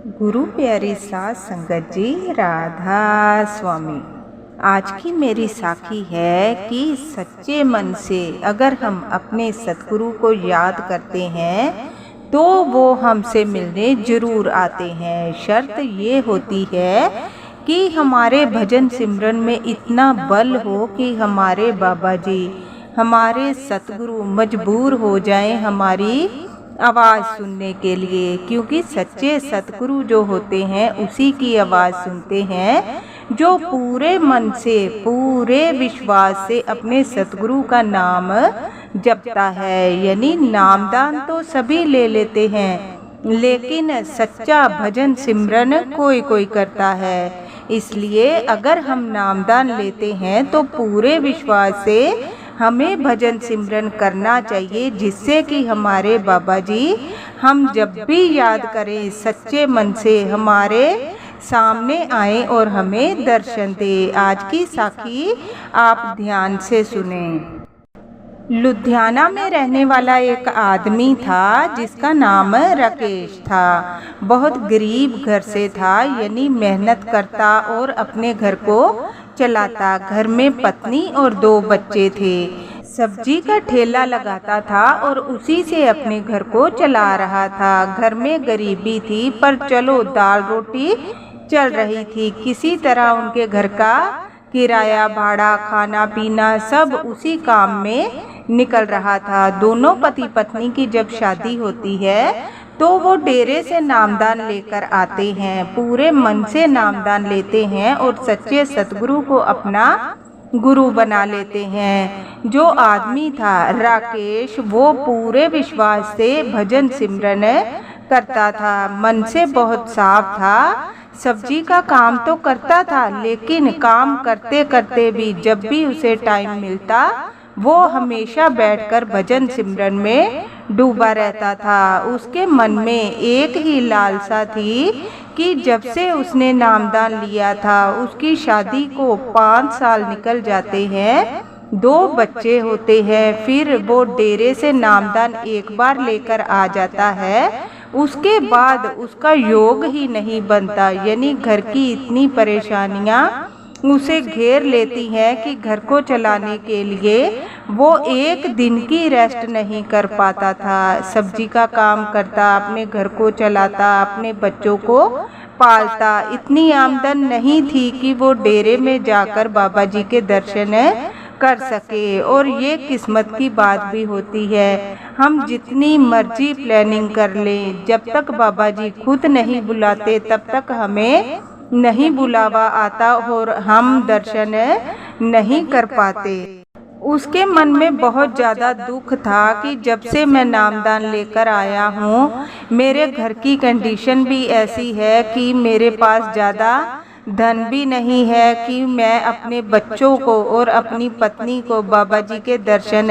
गुरु प्यारी साध संगत जी, राधा स्वामी। आज की मेरी साखी है कि सच्चे मन से अगर हम अपने सतगुरु को याद करते हैं तो वो हमसे मिलने जरूर आते हैं। शर्त ये होती है कि हमारे भजन सिमरन में इतना बल हो कि हमारे बाबा जी, हमारे सतगुरु मजबूर हो जाएं हमारी आवाज़ सुनने के लिए, क्योंकि सच्चे सतगुरु जो होते हैं उसी की आवाज़ सुनते हैं जो पूरे मन से, पूरे विश्वास से अपने सतगुरु का नाम जपता है। यानी नामदान तो सभी ले लेते हैं, लेकिन सच्चा भजन सिमरन कोई कोई करता है। इसलिए अगर हम नामदान लेते हैं तो पूरे विश्वास से हमें भजन सिमरन करना चाहिए, जिससे कि हमारे बाबा जी हम जब भी याद करें सच्चे मन से हमारे सामने आए और हमें दर्शन दे। आज की साखी आप ध्यान से सुने। लुधियाना में रहने वाला एक आदमी था जिसका नाम राकेश था। बहुत गरीब घर से था, यानी मेहनत करता और अपने घर को चलाता। घर में पत्नी और 2 बच्चे थे। सब्जी का ठेला लगाता था और उसी से अपने घर को चला रहा था। घर में गरीबी थी, पर चलो दाल रोटी चल रही थी। किसी तरह उनके घर का किराया, भाड़ा, खाना पीना सब उसी काम में निकल रहा था। दोनों पति पत्नी की जब शादी होती है तो वो डेरे से नामदान लेकर आते हैं, पूरे मन से नामदान लेते हैं और सच्चे सतगुरु को अपना गुरु बना लेते हैं। जो आदमी था राकेश, वो पूरे विश्वास से भजन सिमरन करता था। मन से बहुत साफ था। सब्जी का काम तो करता था, लेकिन काम करते करते भी जब भी उसे टाइम मिलता वो हमेशा बैठकर भजन सिमरन में डूबा रहता था। उसके मन में एक ही लालसा थी कि जब से उसने नामदान लिया था उसकी शादी को 5 साल निकल जाते हैं, 2 बच्चे होते हैं। फिर वो डेरे से नामदान एक बार लेकर आ जाता है, उसके बाद उसका योग ही नहीं बनता। यानी घर की इतनी परेशानियां उसे घेर लेती हैं कि घर को चलाने के लिए वो एक दिन की रेस्ट नहीं कर पाता था। सब्जी का काम करता, अपने घर को चलाता, अपने बच्चों को पालता। इतनी आमदन नहीं थी कि वो डेरे में जाकर बाबा जी के दर्शन कर सके। और ये किस्मत की बात भी होती है, हम जितनी मर्जी प्लानिंग कर लें, जब तक बाबा जी खुद नहीं बुलाते तब तक हमें नहीं बुलावा आता और हम दर्शन नहीं कर पाते। उसके मन में बहुत ज़्यादा दुख था कि जब से मैं नामदान लेकर आया हूँ, मेरे घर की कंडीशन भी ऐसी है कि मेरे पास ज़्यादा धन भी नहीं है कि मैं अपने बच्चों को और अपनी पत्नी को बाबा जी के दर्शन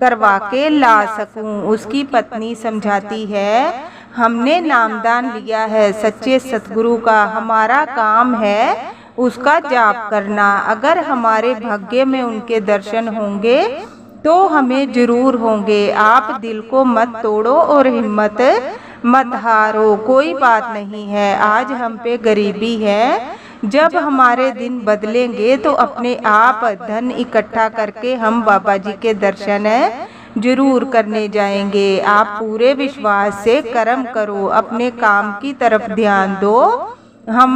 करवा के ला सकूं। उसकी पत्नी समझाती है, हमने नामदान लिया है सच्चे सतगुरु का, हमारा काम है उसका जाप करना। अगर हमारे भाग्य में उनके दर्शन होंगे तो हमें जरूर होंगे। आप दिल को मत तोड़ो और हिम्मत मत हारो, कोई बात नहीं है। आज हम पे गरीबी है, जब हमारे दिन बदलेंगे तो अपने आप धन इकट्ठा करके हम बाबा जी के दर्शन जरूर करने जाएंगे। आप पूरे विश्वास से कर्म करो, अपने काम की तरफ ध्यान दो, हम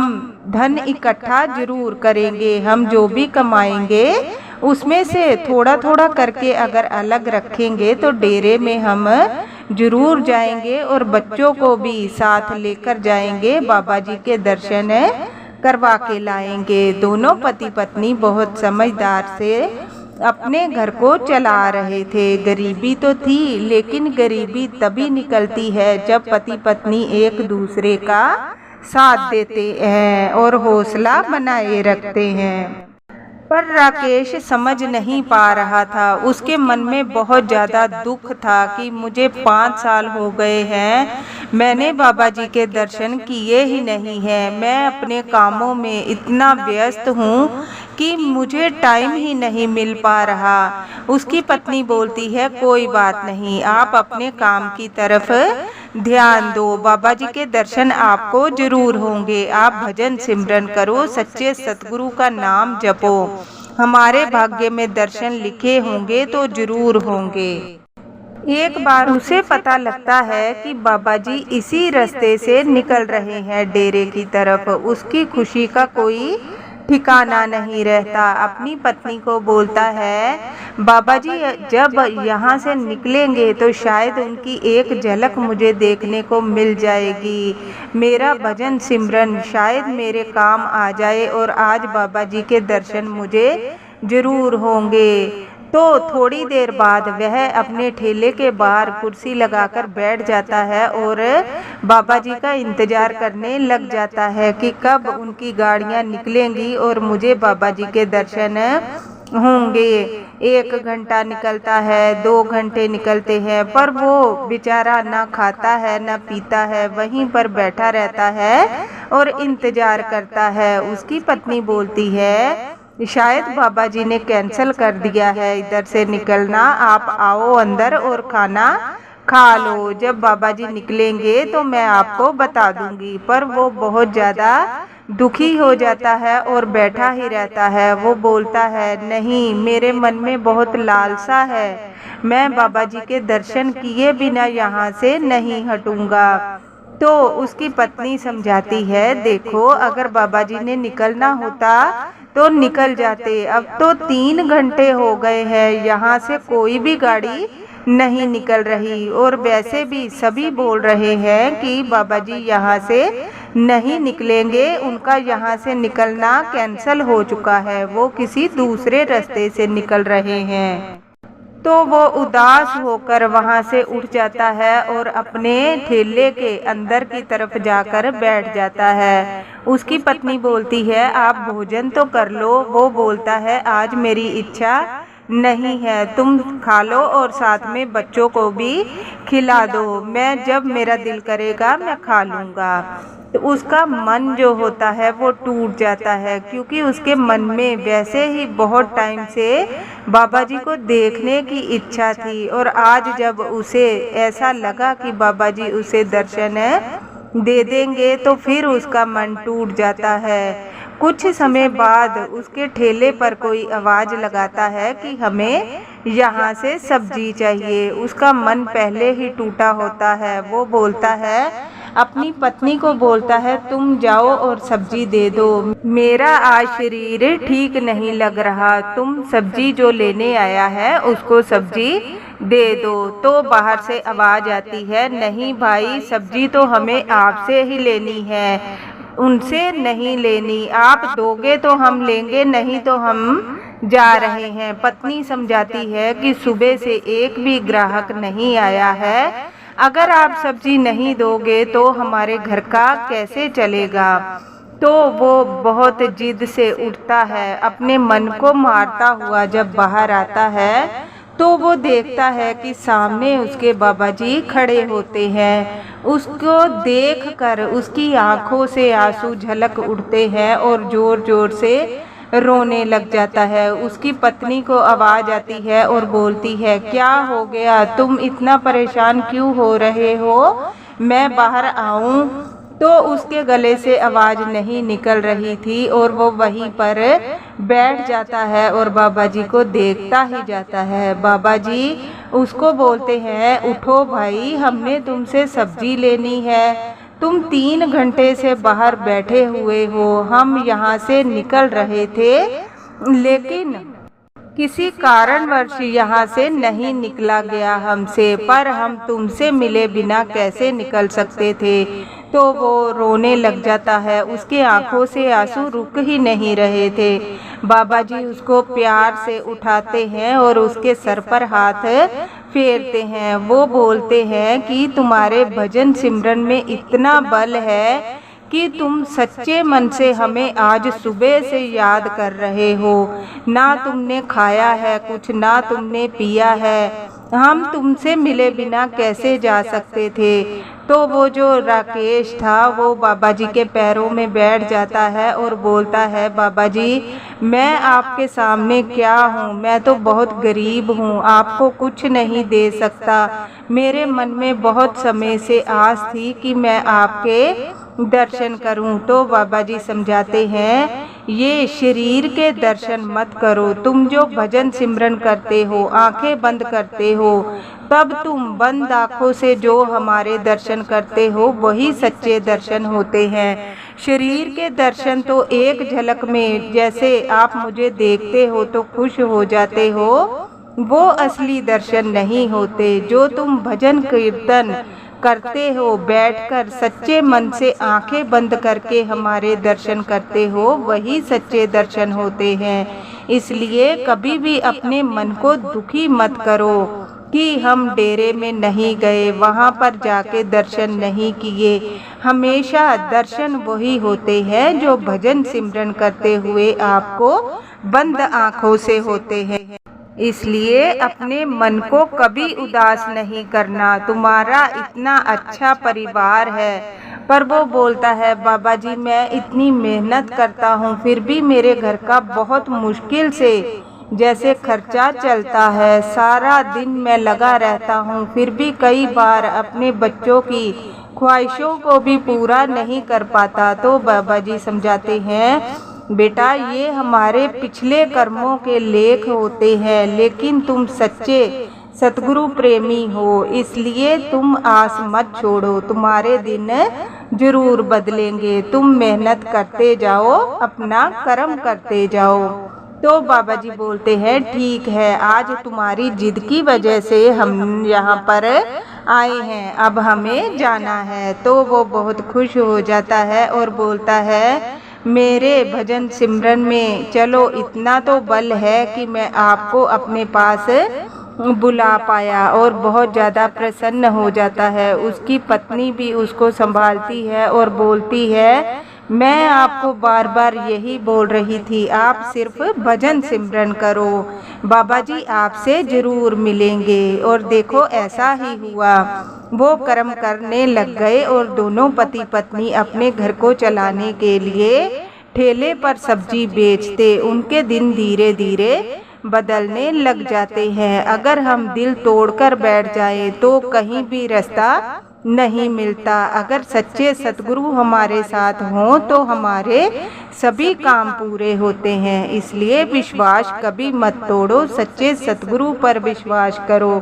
धन इकट्ठा जरूर करेंगे। हम जो भी कमाएंगे उसमें से थोड़ा थोड़ा करके अगर अलग रखेंगे तो डेरे में हम जरूर जाएंगे और बच्चों को भी साथ लेकर जाएंगे, बाबा जी के दर्शन करवा के लाएंगे। दोनों पति पत्नी बहुत समझदार से अपने घर को चला रहे थे। गरीबी तो थी, लेकिन गरीबी तभी निकलती है जब पति पत्नी एक दूसरे का साथ देते हैं और हौसला बनाए रखते हैं। पर राकेश समझ नहीं पा रहा था। उसके मन में बहुत ज़्यादा दुख था कि मुझे 5 साल हो गए हैं, मैंने बाबा जी के दर्शन किए ही नहीं हैं। मैं अपने कामों में इतना व्यस्त हूँ कि मुझे टाइम ही नहीं मिल पा रहा। उसकी पत्नी बोलती है कोई बात नहीं, आप अपने काम की तरफ ध्यान दो, बाबा जी के दर्शन आपको जरूर होंगे। आप भजन सिमरन करो, सच्चे सतगुरु का नाम जपो, हमारे भाग्य में दर्शन लिखे होंगे तो जरूर होंगे। एक बार उसे पता लगता है कि बाबा जी इसी रास्ते से निकल रहे हैं डेरे की तरफ। उसकी खुशी का कोई ठिकाना नहीं रहता। अपनी पत्नी को बोलता है, बाबा जी जब यहाँ से निकलेंगे तो शायद उनकी एक झलक मुझे देखने को मिल जाएगी। मेरा भजन सिमरन शायद मेरे काम आ जाए और आज बाबा जी के दर्शन मुझे जरूर होंगे। तो थोड़ी देर बाद वह अपने ठेले के बाहर कुर्सी लगाकर बैठ जाता है और बाबा जी का इंतजार करने लग जाता है कि कब उनकी गाड़ियां निकलेंगी और मुझे बाबा जी के दर्शन होंगे। 1 घंटा निकलता है, 2 घंटे निकलते हैं, पर वो बेचारा ना खाता है ना पीता है, वहीं पर बैठा रहता है और इंतजार करता है। उसकी पत्नी बोलती है, शायद बाबा जी ने कैंसिल कर दिया है इधर से निकलना, आप आओ अंदर और खाना खा लो। जब बाबा जी निकलेंगे तो मैं आपको बता दूंगी। पर वो बहुत ज़्यादा दुखी हो जाता है और बैठा ही रहता है। वो बोलता है, नहीं, मेरे मन में बहुत लालसा है, मैं बाबा जी के दर्शन किए बिना यहाँ से नहीं हटूंगा। तो उसकी पत्नी समझाती है, देखो अगर बाबा जी ने निकलना होता तो निकल जाते, अब तो 3 घंटे हो गए हैं, यहाँ से कोई भी गाड़ी नहीं निकल रही और वैसे भी सभी बोल रहे हैं कि बाबा जी यहाँ से नहीं निकलेंगे, उनका यहाँ से निकलना कैंसल हो चुका है, वो किसी दूसरे रास्ते से निकल रहे हैं। तो वो उदास होकर वहाँ से उठ जाता है और अपने ठेले के अंदर की तरफ जाकर बैठ जाता है। उसकी पत्नी बोलती है, आप भोजन तो कर लो। वो बोलता है, आज मेरी इच्छा नहीं है, तुम खा लो और साथ में बच्चों को भी खिला दो, मैं जब मेरा दिल करेगा मैं खा लूँगा। तो उसका मन जो होता है वो टूट जाता है, क्योंकि उसके मन में वैसे ही बहुत टाइम से बाबा जी को देखने की इच्छा थी और आज जब उसे ऐसा लगा कि बाबा जी उसे दर्शन दे देंगे तो फिर उसका मन टूट जाता है। कुछ समय बाद उसके ठेले पर कोई आवाज़ लगाता है कि हमें यहाँ से सब्जी चाहिए। उसका मन पहले ही टूटा होता है। वो बोलता है, अपनी पत्नी को बोलता है, तुम जाओ और सब्जी दे दो, मेरा आज शरीर ठीक नहीं लग रहा, तुम सब्जी जो लेने आया है उसको सब्जी दे दो। तो बाहर से आवाज़ आती है, नहीं भाई, सब्जी तो हमें आपसे ही लेनी है, उनसे नहीं लेनी, आप दोगे तो हम लेंगे, नहीं तो हम जा रहे हैं। पत्नी समझाती है कि सुबह से एक भी ग्राहक नहीं आया है, अगर आप सब्जी नहीं दोगे तो हमारे घर का कैसे चलेगा। तो वो बहुत जिद से उठता है, अपने मन को मारता हुआ जब बाहर आता है तो वो देखता है कि सामने उसके बाबा जी खड़े होते हैं। उसको देखकर उसकी आंखों से आंसू झलक उठते हैं और जोर जोर से रोने लग जाता है। उसकी पत्नी को आवाज़ आती है और बोलती है, क्या हो गया, तुम इतना परेशान क्यों हो रहे हो, मैं बाहर आऊं? तो उसके गले से आवाज़ नहीं निकल रही थी और वो वहीं पर बैठ जाता है और बाबा जी को देखता ही जाता है। बाबा जी उसको बोलते हैं, उठो भाई, हमने तुमसे सब्जी लेनी है, तुम 3 घंटे से बाहर बैठे हुए हो, हम यहाँ से निकल रहे थे लेकिन किसी कारणवश यहाँ से नहीं निकला गया हमसे, पर हम तुमसे मिले बिना कैसे निकल सकते थे। तो वो रोने लग जाता है, उसके आंखों से आंसू रुक ही नहीं रहे थे। बाबा जी उसको प्यार से उठाते हैं और उसके सर पर हाथ फेरते हैं। वो बोलते हैं कि तुम्हारे भजन सिमरन में इतना बल है कि तुम सच्चे मन से हमें आज सुबह से याद कर रहे हो। ना तुमने खाया है कुछ, ना तुमने पिया है, हम तुमसे मिले बिना कैसे जा सकते थे। तो वो जो राकेश था वो बाबा जी के पैरों में बैठ जाता है और बोलता है, बाबा जी मैं आपके सामने क्या हूँ, मैं तो बहुत गरीब हूँ, आपको कुछ नहीं दे सकता। मेरे मन में बहुत समय से आस थी कि मैं आपके दर्शन करूं। तो बाबा जी समझाते हैं, ये शरीर के दर्शन मत करो, तुम जो भजन सिमरन करते हो, आंखें बंद करते हो, तब तुम बंद आँखों से जो हमारे दर्शन करते हो वही सच्चे दर्शन होते हैं। शरीर के दर्शन तो एक झलक में, जैसे आप मुझे देखते हो तो खुश हो जाते हो, वो असली दर्शन नहीं होते। जो तुम भजन कीर्तन करते हो, बैठकर सच्चे मन से आंखें बंद करके हमारे दर्शन करते हो, वही सच्चे दर्शन होते हैं। इसलिए कभी भी अपने मन को दुखी मत करो कि हम डेरे में नहीं गए, वहाँ पर जाके दर्शन नहीं किए। हमेशा दर्शन वही होते हैं जो भजन सिमरन करते हुए आपको बंद आँखों से होते हैं। इसलिए अपने मन को कभी उदास नहीं करना। तुम्हारा इतना अच्छा परिवार है। पर वो बोलता है, बाबा जी मैं इतनी मेहनत करता हूँ फिर भी मेरे घर का बहुत मुश्किल से जैसे खर्चा चलता है, सारा दिन मैं लगा रहता हूँ, फिर भी कई बार अपने बच्चों की ख्वाहिशों को भी पूरा नहीं कर पाता। तो बाबा जी समझाते हैं, बेटा ये हमारे पिछले कर्मों के लेख होते हैं, लेकिन तुम सच्चे सतगुरु प्रेमी हो, इसलिए तुम आस मत छोड़ो, तुम्हारे दिन जरूर बदलेंगे। तुम मेहनत करते जाओ, अपना कर्म करते जाओ। तो बाबा जी बोलते हैं, ठीक है, आज तुम्हारी जिद की वजह से हम यहाँ पर आए हैं, अब हमें जाना है। तो वो बहुत खुश हो जाता है और बोलता है, मेरे भजन सिमरन में चलो इतना तो बल है कि मैं आपको अपने पास बुला पाया, और बहुत ज़्यादा प्रसन्न हो जाता है। उसकी पत्नी भी उसको संभालती है और बोलती है, मैं आपको बार बार यही बोल रही थी, आप सिर्फ भजन सिमरन करो, बाबा जी आपसे जरूर मिलेंगे। और देखो ऐसा ही हुआ, वो कर्म करने लग गए और दोनों पति पत्नी अपने घर को चलाने के लिए ठेले पर सब्जी बेचते। उनके दिन धीरे धीरे बदलने लग जाते हैं। अगर हम दिल तोड़कर बैठ जाएं तो कहीं भी रास्ता नहीं मिलता। अगर सच्चे सतगुरु हमारे साथ हों तो हमारे सभी काम पूरे होते हैं। इसलिए विश्वास कभी मत तोड़ो, सच्चे सतगुरु पर विश्वास करो,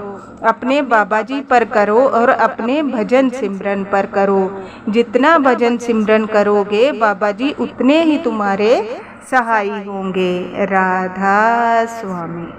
अपने बाबा जी पर करो और अपने भजन सिमरन पर करो। जितना भजन सिमरन करोगे बाबा जी उतने ही तुम्हारे सहाय होंगे। राधा स्वामी।